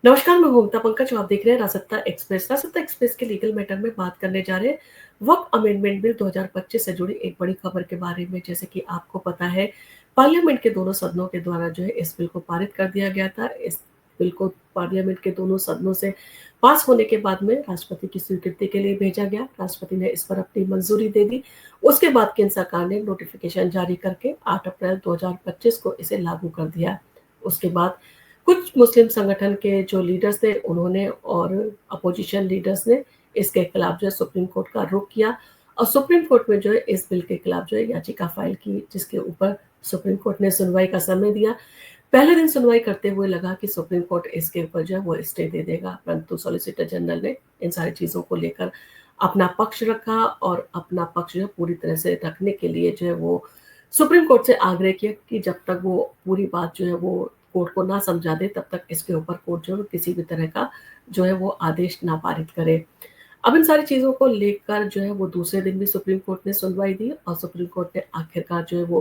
नमस्कार, मैं ममता पंकज और आप देख रहे हैं रासत्ता एक्सप्रेस। रासत्ता एक्सप्रेस के लीगल मैटर में बात करने जा रहे हैं वक्फ अमेंडमेंट बिल 2025 से जुड़ी एक बड़ी खबर के बारे में। जैसे कि आपको पता है, पार्लियामेंट के दोनों सदनों के द्वारा जो है इस बिल को पारित कर दिया गया था। इस बिल को पार्लियामेंट के दोनों सदनों से पास होने के बाद में राष्ट्रपति की स्वीकृति के लिए भेजा गया। राष्ट्रपति ने इस पर अपनी मंजूरी दे दी। उसके बाद केंद्र सरकार ने नोटिफिकेशन जारी करके 8 अप्रैल 2025 को इसे लागू कर दिया। उसके बाद कुछ मुस्लिम संगठन के जो लीडर्स थे उन्होंने और अपोजिशन लीडर्स ने इसके खिलाफ जो है सुप्रीम कोर्ट का रुख किया और सुप्रीम कोर्ट में जो है इस बिल के खिलाफ जो है याचिका फाइल की, जिसके ऊपर सुप्रीम कोर्ट ने सुनवाई का समय दिया। पहले दिन सुनवाई करते हुए लगा कि सुप्रीम कोर्ट इसके ऊपर जो है वो स्टे दे देगा, परंतु सॉलिसिटर जनरल ने इन सारी चीज़ों को लेकर अपना पक्ष रखा और अपना पक्ष जो है पूरी तरह से रखने के लिए जो है वो सुप्रीम कोर्ट से आग्रह किया कि जब तक वो पूरी बात जो है वो कोर्ट को ना समझा दे तब तक इसके ऊपर कोर्ट जो है किसी भी तरह का जो है वो आदेश ना पारित करे। अब इन सारी चीज़ों को लेकर जो है वो दूसरे दिन भी सुप्रीम कोर्ट ने सुनवाई दी और सुप्रीम कोर्ट ने आखिरकार जो है वो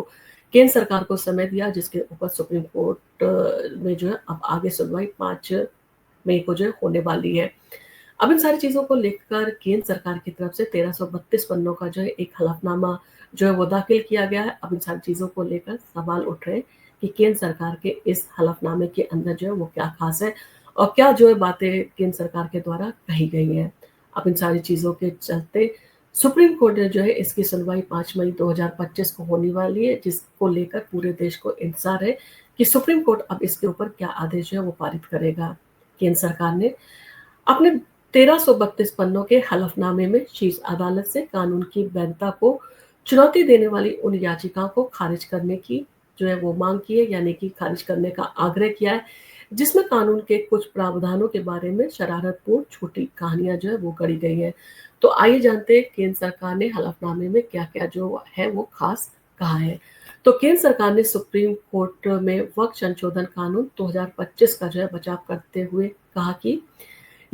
केंद्र सरकार को समय दिया, जिसके ऊपर सुप्रीम कोर्ट में जो है अब आगे सुनवाई 5 मई को जो है होने वाली है। अब इन सारी चीज़ों को लेकर केंद्र सरकार की तरफ से 1332 पन्नों का जो है एक हलफनामा जो है वो दाखिल किया गया है। अब इन सारी चीज़ों को लेकर सवाल उठ रहे हैं कि केंद्र सरकार के इस हलफनामे के अंदर जो है वो क्या खास है और क्या जो है बातें केंद्र सरकार के द्वारा कही गई हैं। अब इन सारी चीज़ों के चलते सुप्रीम कोर्ट ने जो है इसकी सुनवाई 5 मई 2025 को होने वाली है, जिसको लेकर पूरे देश को इंतजार है कि सुप्रीम कोर्ट अब इसके ऊपर क्या आदेश जो है वो पारित करेगा। केंद्र सरकार ने अपने 1332 पन्नों के हलफनामे में शीर्ष अदालत से कानून की वैधता को चुनौती देने वाली उन याचिकाओं को खारिज करने की जो है वो मांग की है, यानी कि खारिज करने का आग्रह किया है, जिसमें कानून के कुछ प्रावधानों के बारे में शरारतपूर्ण छोटी कहानियां जो है वो गढ़ी गई हैं। तो आइए जानते हैं केंद्र सरकार ने हलफनामे में क्या-क्या जो है वो खास कहा है। तो केंद्र सरकार ने सुप्रीम कोर्ट में वक्फ संशोधन कानून 2025 का जो है बचाव करते हुए कहा कि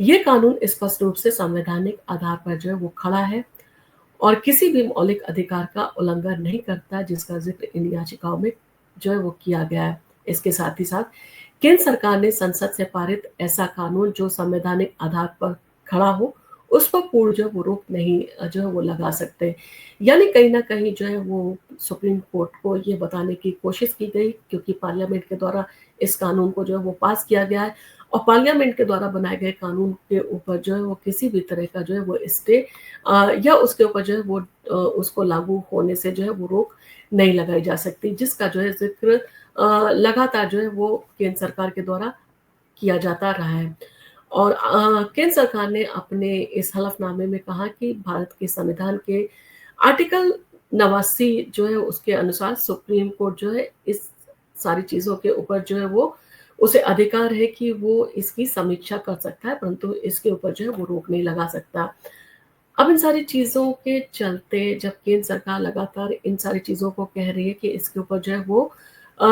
ये कानून स्पष्ट रूप से संवैधानिक आधार पर जो है वो खड़ा है और किसी भी मौलिक अधिकार का उल्लंघन नहीं करता, जिसका जिक्र इन याचिकाओं में जो है वो किया गया है। इसके साथ ही साथ केंद्र सरकार ने संसद से पारित ऐसा कानून जो संवैधानिक आधार पर खड़ा हो, उस पर पूर्ण जो है वो रोक नहीं जो है वो लगा सकते। यानी कहीं न कहीं जो है वो सुप्रीम कोर्ट को ये बताने की कोशिश की गई, क्योंकि पार्लियामेंट के द्वारा इस कानून को जो है वो पास किया गया है और पार्लियामेंट के द्वारा बनाए गए कानून के ऊपर जो है वो किसी भी तरह का जो है वो स्टे या उसके ऊपर जो है वो उसको लागू होने से जो है वो रोक नहीं लगाई जा सकती, जिसका जो है ज़िक्र लगातार जो है वो केंद्र सरकार के द्वारा किया जाता रहा है। और केंद्र सरकार ने अपने इस हलफनामे में कहा कि भारत के संविधान के आर्टिकल 89 जो है उसके अनुसार सुप्रीम कोर्ट जो है इस सारी चीज़ों के ऊपर जो है वो उसे अधिकार है कि वो इसकी समीक्षा कर सकता है, परंतु इसके ऊपर जो है वो रोक नहीं लगा सकता। अब इन सारी चीज़ों के चलते जब केंद्र सरकार लगातार इन सारी चीज़ों को कह रही है कि इसके ऊपर जो है वो अ,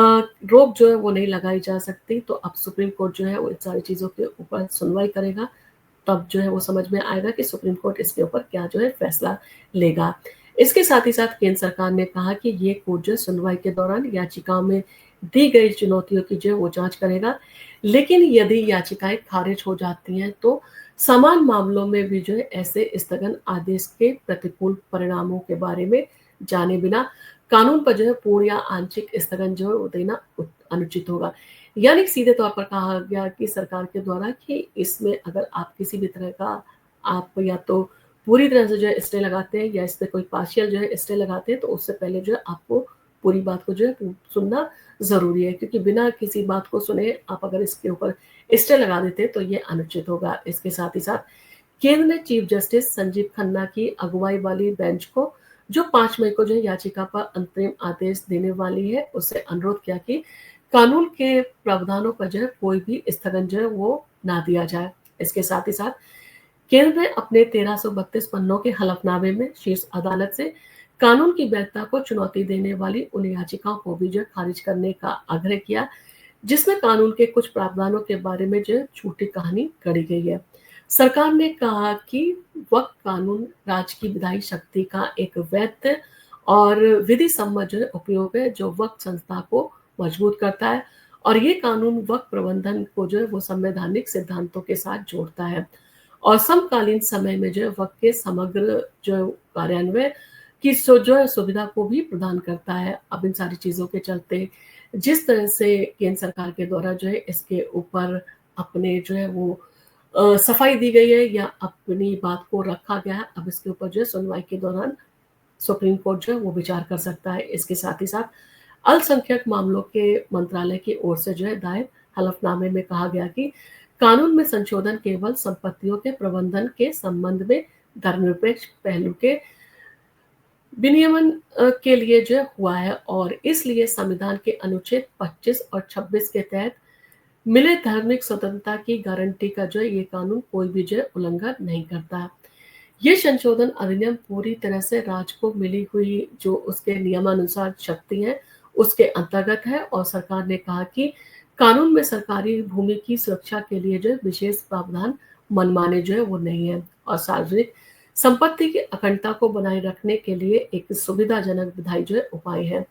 रोक जो है वो नहीं लगाई जा सकती, तो अब सुप्रीम कोर्ट जो है वो इन सारी चीज़ों के ऊपर सुनवाई करेगा। तब जो है वो समझ में आएगा कि सुप्रीम कोर्ट इसके ऊपर क्या जो है फैसला लेगा। इसके साथ ही साथ केंद्र सरकार ने कहा कि ये कोर्ट जो है सुनवाई के दौरान याचिकाओं में दी गई चुनौतियों की जो है वो जाँच करेगा। लेकिन यदि याचिकाएँ खारिज हो जाती हैं तो समान मामलों में भी जो है ऐसे स्थगन आदेश के प्रतिकूल परिणामों के बारे में जाने बिना कानून पर जो है पूर्ण या आंशिक स्थगन जो है वो देना अनुचित होगा। यानी सीधे तौर पर कहा गया कि सरकार के द्वारा कि इसमें अगर आप किसी भी तरह का आप या तो पूरी तरह से जो है स्टे लगाते हैं या इस पे कोई पार्शियल जो है स्टे लगाते हैं, तो उससे पहले जो है आपको पूरी बात को जो है सुनना ज़रूरी है, क्योंकि बिना किसी बात को सुने आप अगर इसके ऊपर स्टे लगा देते हैं तो ये अनुचित होगा। इसके साथ ही साथ केंद्र ने चीफ जस्टिस संजीव खन्ना की अगुवाई वाली बेंच को, जो 5 मई को जो है याचिका पर अंतरिम आदेश देने वाली है, उससे अनुरोध किया कि कानून के प्रावधानों पर जो है कोई भी स्थगन जो है वो ना दिया जाए। इसके साथ ही साथ केंद्र ने अपने 1332 पन्नों के हलफनामे में शीर्ष अदालत से कानून की वैधता को चुनौती देने वाली उन याचिकाओं को भी जो है खारिज करने का आग्रह किया, जिसमें कानून के कुछ प्रावधानों के बारे में जो है झूठी कहानी गढ़ी गई है। सरकार ने कहा कि वक्फ कानून राज्य की विधायी शक्ति का एक वैध और विधि सम्मत जो है उपयोग है, जो वक्फ संस्था को मजबूत करता है और ये कानून वक़्त प्रबंधन को जो है वो संवैधानिक सिद्धांतों के साथ जोड़ता है और समकालीन समय में जो है वक़्त के समग्र जो कार्यान्वयन की जो है सुविधा को भी प्रदान करता है। अब इन सारी चीज़ों के चलते जिस तरह से केंद्र सरकार के द्वारा जो है इसके ऊपर अपने जो है वो सफाई दी गई है या अपनी बात को रखा गया है। अब इसके ऊपर जो है सुनवाई के दौरान सुप्रीम कोर्ट जो है वो विचार कर सकता है। इसके साथ ही साथ अल्पसंख्यक मामलों के मंत्रालय की ओर से जो है दायर हलफनामे में कहा गया कि कानून में संशोधन केवल संपत्तियों के प्रबंधन के संबंध में धर्मनिरपेक्ष पहलू के विनियमन के लिए जो है हुआ है और इसलिए संविधान के अनुच्छेद 25 और 26 के तहत मिले धार्मिक स्वतंत्रता की गारंटी का जो है ये कानून कोई भी जो है उल्लंघन नहीं करता। ये संशोधन अधिनियम पूरी तरह से राज्य को मिली हुई जो उसके नियमानुसार शक्ति है उसके अंतर्गत है और सरकार ने कहा कि कानून में सरकारी भूमि की सुरक्षा के लिए जो है विशेष प्रावधान मनमाने जो है वो नहीं है और सार्वजनिक संपत्ति की अखंडता को बनाए रखने के लिए एक सुविधाजनक विधायी जो है उपाय है।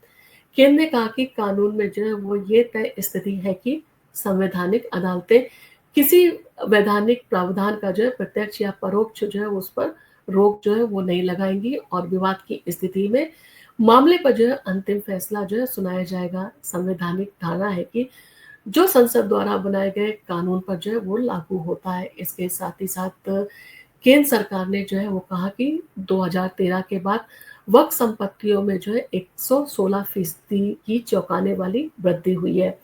केंद्र ने कहा कि कानून में जो है वो ये तय स्थिति है कि संवैधानिक अदालतें किसी वैधानिक प्रावधान का जो है प्रत्यक्ष या परोक्ष जो है उस पर रोक जो है वो नहीं लगाएंगी और विवाद की स्थिति में मामले पर जो है अंतिम फैसला जो है सुनाया जाएगा। संवैधानिक धारणा है कि जो संसद द्वारा बनाए गए कानून पर जो है वो लागू होता है। इसके साथ ही साथ केंद्र सरकार ने जो है वो कहा कि 2013 के बाद वक्फ संपत्तियों में जो है 116% की चौंकाने वाली वृद्धि हुई है।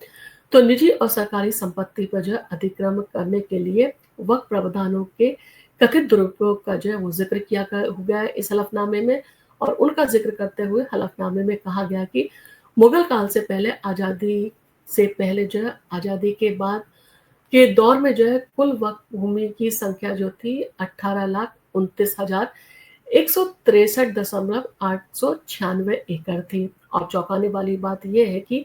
तो निजी और सरकारी संपत्ति पर जो है अतिक्रमण करने के लिए वक्फ प्रावधानों के कथित दुरुपयोग का जो है वो जिक्र किया गया है इस हलफनामे में और उनका जिक्र करते हुए हलफनामे में कहा गया कि मुगल काल से पहले आज़ादी से पहले जो है आज़ादी के बाद के दौर में जो है कुल वक्फ भूमि की संख्या जो थी 18,29,163.896 एकड़ थी और चौंकाने वाली बात यह है कि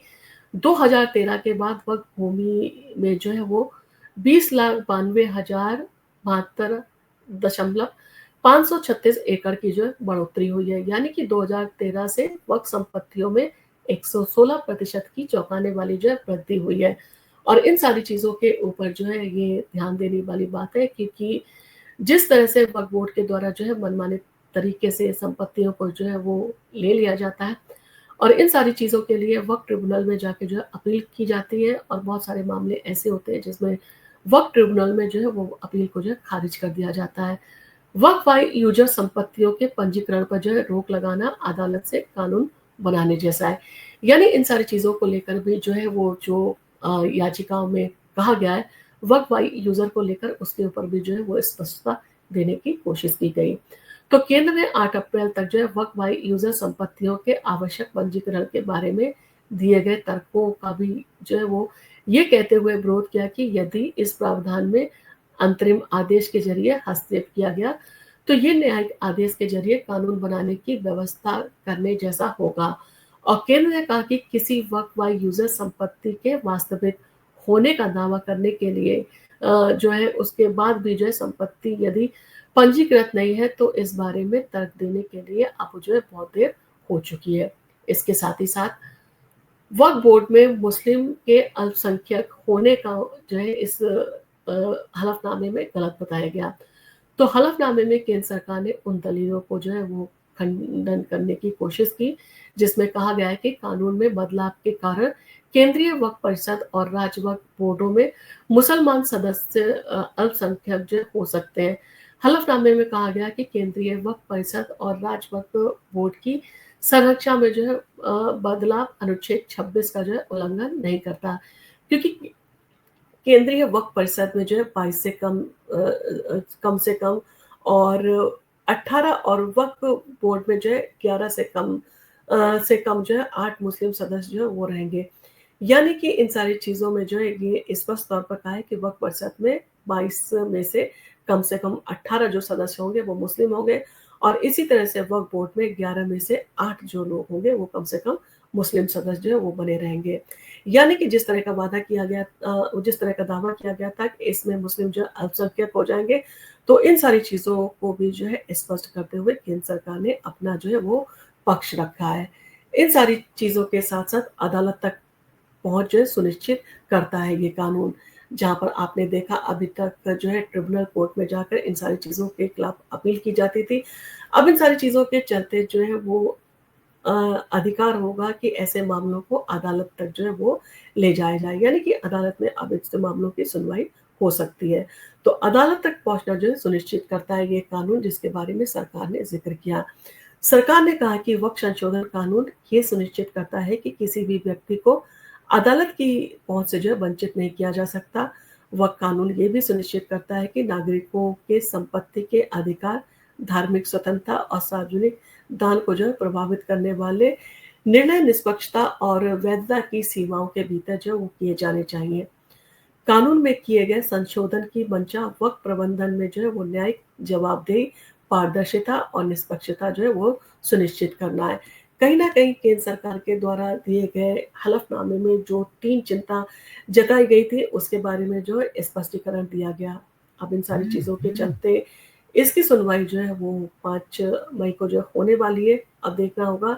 2013 के बाद वक्फ भूमि में जो है वो 20,92,072.536 एकड़ की जो है बढ़ोतरी हुई है। यानी कि 2013 से वक्फ संपत्तियों में 116% की चौंकाने वाली जो है वृद्धि हुई है और इन सारी चीज़ों के ऊपर जो है ये ध्यान देने वाली बात है क्योंकि जिस तरह से वक्फ बोर्ड के द्वारा जो है मनमाने तरीके से संपत्तियों को जो है वो ले लिया जाता है और इन सारी चीज़ों के लिए वक्फ ट्रिब्यूनल में जाके जो है अपील की जाती है और बहुत सारे मामले ऐसे होते हैं जिसमें वक्फ ट्रिब्यूनल में जो है वो अपील को जो है खारिज कर दिया जाता है। वक्फ वाई यूजर संपत्तियों के पंजीकरण पर जो है रोक लगाना अदालत से कानून बनाने जैसा है। यानी इन सारी चीज़ों को लेकर भी जो है वो जो याचिकाओं में कहा गया है वक्फ वाई यूजर को लेकर उसके ऊपर भी जो है वो स्पष्टता देने की कोशिश की गई। तो केंद्र ने 8 अप्रैल तक जो है वक्फ वाई यूजर संपत्तियों के आवश्यक पंजीकरण के बारे में दिए गए तर्कों का भी जो है वो ये कहते हुए विरोध किया कि यदि इस प्रावधान में अंतरिम आदेश के जरिए हस्तक्षेप किया गया तो ये न्यायिक आदेश के जरिए कानून बनाने की व्यवस्था करने जैसा होगा और केंद्र ने कहा कि किसी वक्फ वाई यूजर संपत्ति के वास्तविक होने का दावा करने के लिए जो है उसके बाद भी जो है संपत्ति यदि पंजीकृत नहीं है तो इस बारे में तर्क देने के लिए अब जो है बहुत देर हो चुकी है। इसके साथ ही साथ वक्फ बोर्ड में मुस्लिम के अल्पसंख्यक होने का जो है इस हलफनामे में गलत बताया गया। तो हलफनामे में केंद्र सरकार ने उन दलीलों को जो है वो खंडन करने की कोशिश की जिसमें कहा गया है कि कानून में बदलाव के कारण केंद्रीय वक्फ परिषद और राज्य वक्फ बोर्डों में मुसलमान सदस्य अल्पसंख्यक जो हो सकते हैं। हलफनामे में कहा गया कि केंद्रीय वक्फ परिषद और राज्य वक्फ बोर्ड की संरचना में जो है बदलाव अनुच्छेद 26 का जो है उल्लंघन नहीं करता क्योंकि केंद्रीय वक्फ परिषद में जो है 22 से कम से कम और 18 और वक्फ बोर्ड में जो है 11 से कम जो है 8 मुस्लिम सदस्य जो है वो रहेंगे। यानी कि इन सारी चीज़ों में जो है ये स्पष्ट तौर पर कहा है कि वक्फ परिषद में 22 में से कम 18 जो सदस्य होंगे वो मुस्लिम होंगे और इसी तरह से वक्फ बोर्ड में 11 में से 8 जो लोग होंगे वो कम से कम मुस्लिम सदस्य जो है वो बने रहेंगे। यानी कि जिस तरह का वादा किया गया जिस तरह का दावा किया गया था कि इसमें मुस्लिम जो अल्पसंख्यक हो जाएंगे तो इन सारी चीज़ों को भी जो है स्पष्ट करते हुए केंद्र सरकार ने अपना जो है वो पक्ष रखा है। इन सारी चीज़ों के साथ साथ अदालत तक पहुँच जो है सुनिश्चित करता है ये कानून। जहाँ पर आपने देखा अभी तक जो है ट्रिब्यूनल कोर्ट में जाकर इन सारी चीज़ों के खिलाफ अपील की जाती थी। अब इन सारी चीज़ों के चलते जो है वो अ, अधिकार होगा कि ऐसे मामलों को अदालत तक जो है वो ले जाया जाए, यानी कि अदालत में अब ऐसे मामलों की सुनवाई हो सकती है। तो अदालत तक पहुँचना जो है सुनिश्चित करता है ये कानून, जिसके बारे में सरकार ने ज़िक्र किया। सरकार ने कहा कि वक़्त संशोधन कानून ये सुनिश्चित करता है कि किसी भी व्यक्ति को अदालत की पहुँच से जो है वंचित नहीं किया जा सकता। वक़्त कानून ये भी सुनिश्चित करता है कि नागरिकों के संपत्ति के अधिकार, धार्मिक स्वतंत्रता और सार्वजनिक दान को जो है प्रभावित करने वाले निर्णय निष्पक्षता और वैधता की सीमाओं के भीतर जो है वो किए जाने चाहिए। कानून में किए गए संशोधन की मंशा वक़्त प्रबंधन में जो है वो न्यायिक जवाबदेही, पारदर्शिता और निष्पक्षता जो है वो सुनिश्चित करना है। कहीं न कहीं केंद्र सरकार के द्वारा दिए गए हलफ़नामे में जो 3 चिंता जताई गई थी, उसके बारे में जो है स्पष्टीकरण दिया गया। अब इन सारी चीज़ों के चलते इसकी सुनवाई जो है वो 5 मई को जो है होने वाली है। अब देखना होगा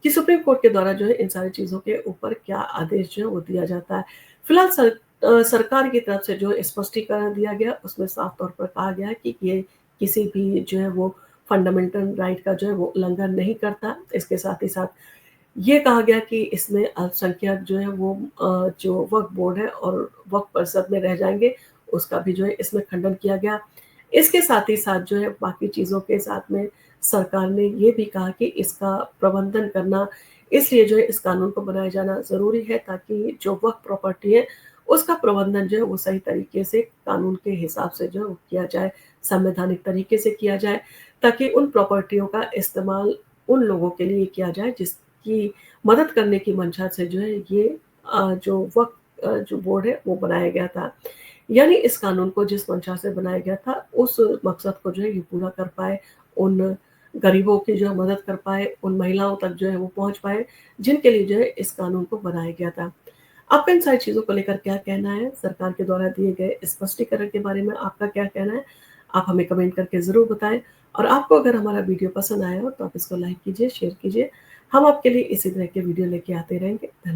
कि सुप्रीम कोर्ट के द्वारा जो है इन सारी चीज़ों के ऊपर क्या आदेश जो है वो दिया जाता है। फिलहाल सरकार की तरफ से जो स्पष्टीकरण दिया गया उसमें साफ तौर पर कहा गया है कि ये किसी भी जो है वो फंडामेंटल राइट का जो है वो उल्लंघन नहीं करता। इसके साथ ही साथ ये कहा गया कि इसमें अल्पसंख्यक जो है वो जो वक्फ बोर्ड है और वक्फ परिषद में रह जाएँगे, उसका भी जो है इसमें खंडन किया गया। इसके साथ ही साथ जो है बाकी चीज़ों के साथ में सरकार ने ये भी कहा कि इसका प्रबंधन करना इसलिए जो है इस कानून को बनाया जाना ज़रूरी है ताकि जो वक़्फ़ प्रॉपर्टी है, उसका प्रबंधन जो है वो सही तरीके से कानून के हिसाब से जो है वो किया जाए, संवैधानिक तरीके से किया जाए, ताकि उन प्रॉपर्टियों का इस्तेमाल उन लोगों के लिए किया जाए जिसकी मदद करने की मंशा से जो है ये जो वक़्फ़ जो बोर्ड है वो बनाया गया था। यानी इस कानून को जिस मंशा से बनाया गया था, उस मकसद को जो है ये पूरा कर पाए, उन गरीबों की जो है मदद कर पाए, उन महिलाओं तक जो है वो पहुँच पाए, जिनके लिए जो है इस कानून को बनाया गया था। आपका इन सारी चीज़ों को लेकर क्या कहना है? सरकार के द्वारा दिए गए स्पष्टीकरण के बारे में आपका क्या कहना है? आप हमें कमेंट करके ज़रूर बताएँ और आपको अगर हमारा वीडियो पसंद आया हो तो आप इसको लाइक कीजिए, शेयर कीजिए। हम आपके लिए इसी तरह के वीडियो लेके आते रहेंगे। धन्य